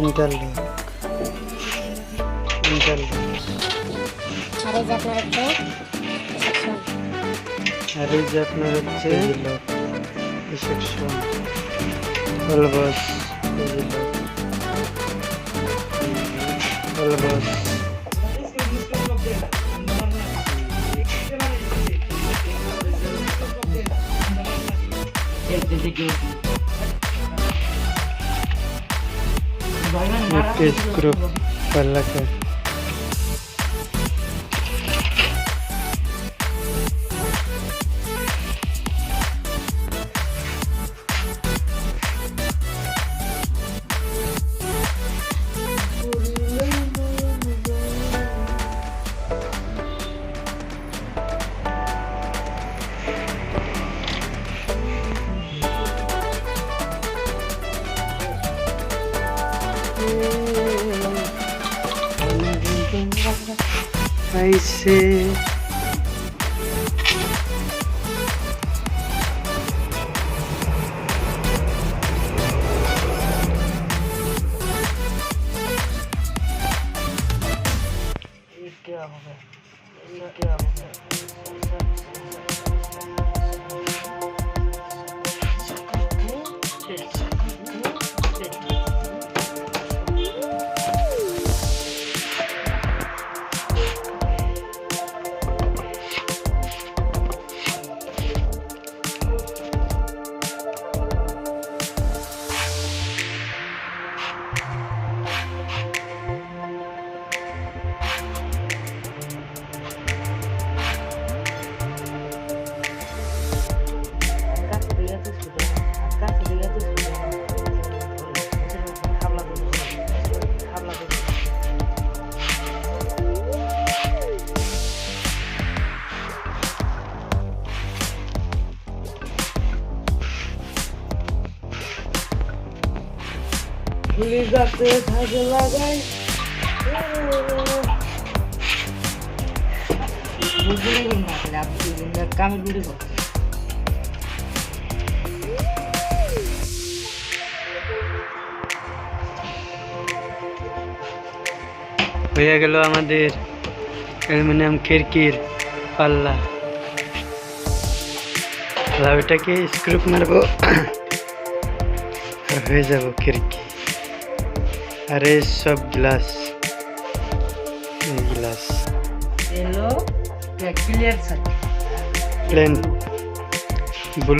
Interlock আর এই যে আপনার হচ্ছে সেকশন অলবাস অলবাস ग्रुप पल्ला का ऐसे क्या होगा क्या होगा গাছে ধাগে লাগাই কামের ভিডিও করতে হয়ে গেল আমাদের অ্যালুমিনিয়াম খিড়কির পাল্লা। এটাকে স্ক্রু মারবো আর হয়ে যাব খিড়কি। আর এই সব গ্লাস এলো ক্লিয়ার প্লেন ব্লু